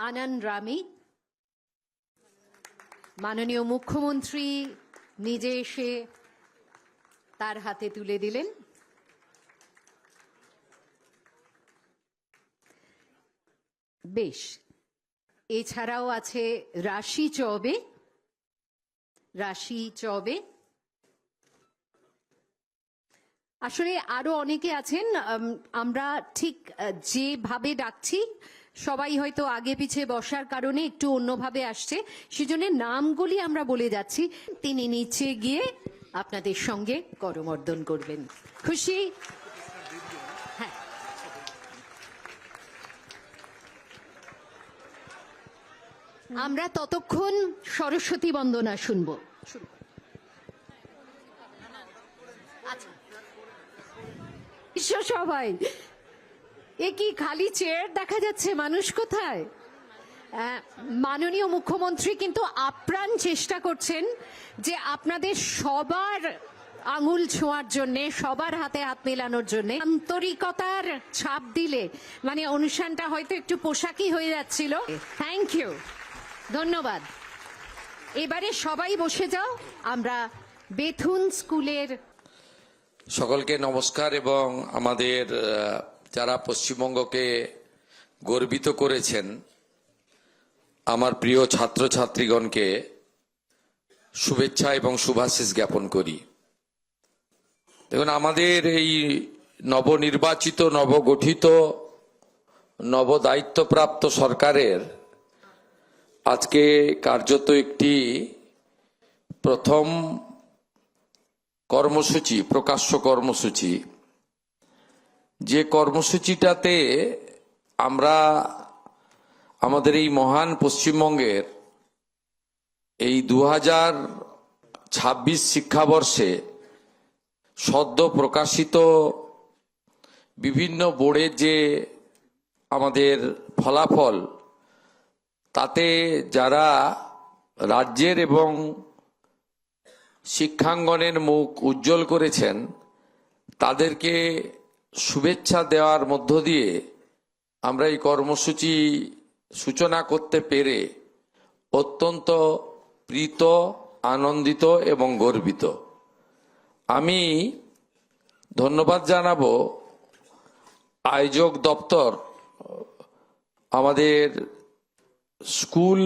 আনন্দ rummy মাননীয় মুখ্যমন্ত্রী নিজে এসে তার হাতে তুলে দিলেন। বেশ, এছাড়াও আছে রাশি চৌবে। আসলে আরো অনেকে আছেন, আমরা ঠিক যেভাবে ডাকছি সবাই হয়তো আগে পিছে বসার কারণে একটু অন্যভাবে আসছে, সেজন্য নামগুলি আমরা বলে যাচ্ছি। তিনি নিচে গিয়ে আপনাদের সঙ্গে করমর্দন করবেন। খুশি? হ্যাঁ, আমরা ততক্ষণ সরস্বতী বন্দনা শুনবো। আচ্ছা, সবাই এ কি খালি চেয়ার দেখা যাচ্ছে, মানুষ কোথায়? মাননীয় মুখ্যমন্ত্রী কিন্তু আপ্রাণ চেষ্টা করছেন যে আপনাদের সবার আঙুল ছোঁয়ার জন্য, সবার হাতে হাত মেলানোর জন্য আন্তরিকতার ছাপ দিলে মানে অনুষ্ঠানটা হয়তো একটু পোশাকি হয়ে যাচ্ছিল। থ্যাংক ইউ, ধন্যবাদ। এবারে সবাই বসে যাও। আমরা বেথুন স্কুলের সকলকে নমস্কার এবং আমাদের যারা পশ্চিমবঙ্গকে গর্বিত করেছেন আমার প্রিয় ছাত্রছাত্রীগণকে শুভেচ্ছা এবং শুভাশিস জ্ঞাপন করি। দেখুন, আমাদের এই নবনির্বাচিত, নবগঠিত, নবদায়িত্বপ্রাপ্ত সরকারের আজকে কার্যত একটি প্রথম কর্মসূচি, প্রকাশ্য কর্মসূচি, যে কর্মসূচিটাতে আমরা আমাদের এই মহান পশ্চিমবঙ্গের এই 2026 শিক্ষাবর্ষে সদ্য প্রকাশিত বিভিন্ন বোর্ডের যে আমাদের ফলাফল, তাতে যারা রাজ্যের এবং শিক্ষাঙ্গনের মুখ উজ্জ্বল করেছেন তাদেরকে শুভেচ্ছা দেওয়ার মধ্য দিয়ে আমরা এই কর্মসূচি সূচনা করতে পেরে অত্যন্ত প্রীত, আনন্দিত এবং গর্বিত। আমি ধন্যবাদ জানাবো আয়োজক দপ্তর, আমাদের স্কুল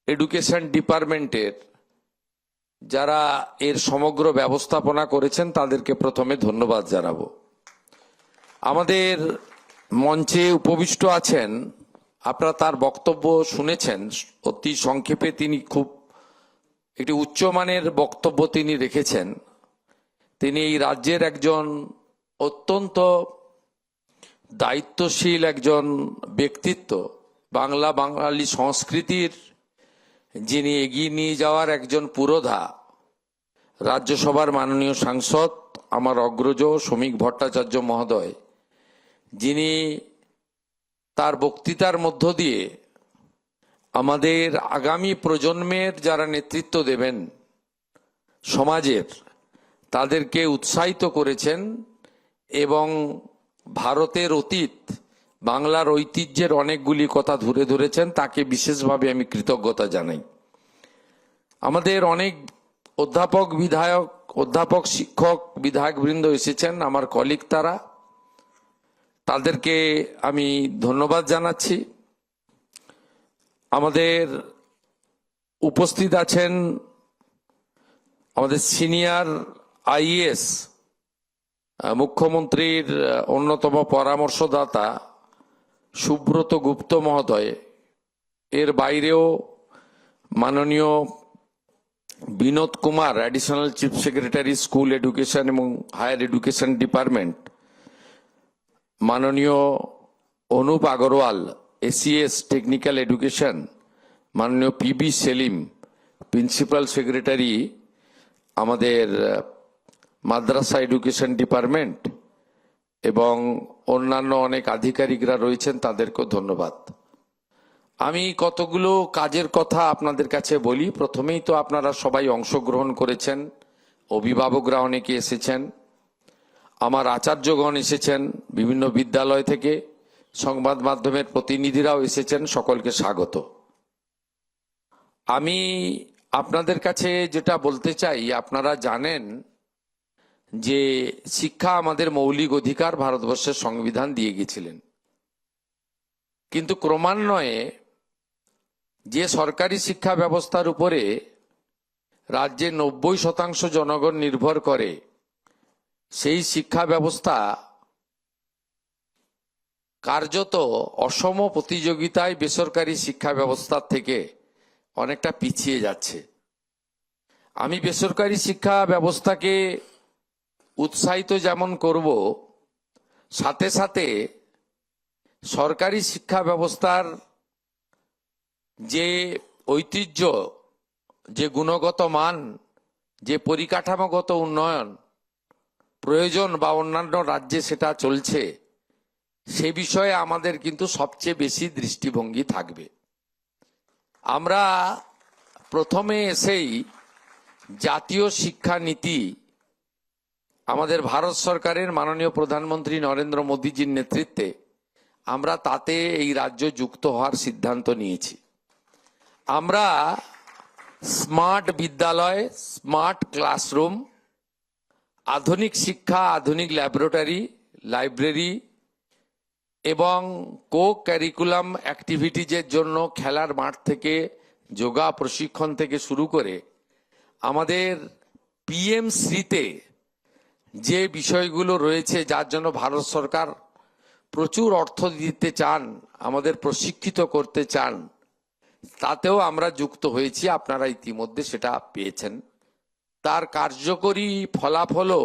এডুকেশন ডিপার্টমেন্টের যারা এর সমগ্র ব্যবস্থাপনা করেছেন তাদেরকে প্রথমে ধন্যবাদ জানাবো। আমাদের মঞ্চে উপবিষ্ট আছেন, আপনারা তার বক্তব্য শুনেছেন, অতি সংক্ষেপে তিনি খুব একটি উচ্চমানের বক্তব্য তিনি রেখেছেন। তিনি এই রাজ্যের একজন অত্যন্ত দায়িত্বশীল একজন ব্যক্তিত্ব, বাঙালি সংস্কৃতির যিনি এগিয়ে নিয়ে যাওয়ার একজন পুরোধা, রাজ্যসভার মাননীয় সাংসদ আমার অগ্রজ শ্রমিক ভট্টাচার্য মহোদয়, যিনি তার বক্তৃতার মধ্য দিয়ে আমাদের আগামী প্রজন্মের যারা নেতৃত্ব দেবেন সমাজের, তাদেরকে উৎসাহিত করেছেন এবং ভারতের অতীত, বাংলার ঐতিহ্যের অনেকগুলি কথা ধরে ধরেছেন। তাকে বিশেষভাবে আমি কৃতজ্ঞতা জানাই। আমাদের অনেক অধ্যাপক শিক্ষক বিধায়কবৃন্দ এসেছেন, আমার কলিগ, তাদেরকে আমি ধন্যবাদ জানাচ্ছি। আমাদের উপস্থিত আছেন আমাদের সিনিয়র আইএএস, মুখ্যমন্ত্রীর অন্যতম পরামর্শদাতা সুব্রত গুপ্ত মহোদয়। এর বাইরেও মাননীয় Binod Kumar, additional chief secretary school education এবং হায়ার এডুকেশন ডিপার্টমেন্ট, মাননীয় Anup Agarwal, ACS technical education, মাননীয় পিবি সেলিম, প্রিন্সিপাল সেক্রেটারি আমাদের মাদ্রাসা এডুকেশন ডিপার্টমেন্ট, এবং অন্যান্য অনেক আধিকারিকরা রয়েছেন, তাদেরকেও ধন্যবাদ। আমি কতগুলো কাজের কথা আপনাদের কাছে বলি। প্রথমেই তো আপনারা সবাই অংশগ্রহণ করেছেন, অভিভাবকরা অনেকে এসেছেন, আমার আচার্যগণ এসেছেন বিভিন্ন বিদ্যালয় থেকে, সংবাদ মাধ্যমের প্রতিনিধিরাও এসেছেন, সকলকে স্বাগত। আমি আপনাদের কাছে যেটা বলতে চাই, আপনারা জানেন যে শিক্ষা আমাদের মৌলিক অধিকার ভারতবর্ষের সংবিধান দিয়ে গিয়েছিলেন, কিন্তু ক্রমান্বয়ে যে সরকারি শিক্ষা ব্যবস্থার উপরে রাজ্যে 90% জনগণ নির্ভর করে, সেই শিক্ষা ব্যবস্থা কার্যত অসম প্রতিযোগিতায় বেসরকারি শিক্ষা ব্যবস্থার থেকে অনেকটা পিছিয়ে যাচ্ছে। আমি বেসরকারি শিক্ষা ব্যবস্থাকে উৎসাহিত যেমন করব, সাথে সাথে সরকারি শিক্ষা ব্যবস্থার যে ঐতিহ্য, যে গুণগত মান, যে পরিকাঠামোগত উন্নয়ন প্রয়োজন বা অন্যান্য রাজ্যে সেটা চলছে, সে বিষয়ে আমাদের কিন্তু সবচেয়ে বেশি দৃষ্টিভঙ্গি থাকবে। আমরা প্রথমে এসেই জাতীয় শিক্ষা নীতি আমাদের ভারত সরকারের মাননীয় প্রধানমন্ত্রী নরেন্দ্র মোদীজির নেতৃত্বে আমরা তাতে এই রাজ্য যুক্ত হওয়ার সিদ্ধান্ত নিয়েছি। আমরা স্মার্ট বিদ্যালয়, স্মার্ট ক্লাসরুম, আধুনিক শিক্ষা, আধুনিক ল্যাবরেটরি, লাইব্রেরি এবং কো ক্যারিকুলাম অ্যাক্টিভিটিজের জন্য খেলার মাঠ থেকে যোগা প্রশিক্ষণ থেকে শুরু করে আমাদের পিএমসিতে যে বিষয়গুলো রয়েছে, যার জন্য ভারত সরকার প্রচুর অর্থ দিতে চান, আমাদের প্রশিক্ষিত করতে চান, তাতেও আমরা যুক্ত হয়েছি। আপনারা ইতিমধ্যে সেটা পেয়েছেন। তার কার্যকরী ফলাফলও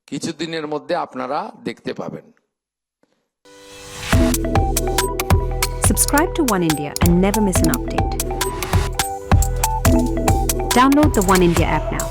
কিছুদিনের মধ্যে আপনারা দেখতে পাবেন। Subscribe to One India and never miss an update. Download the One India app now.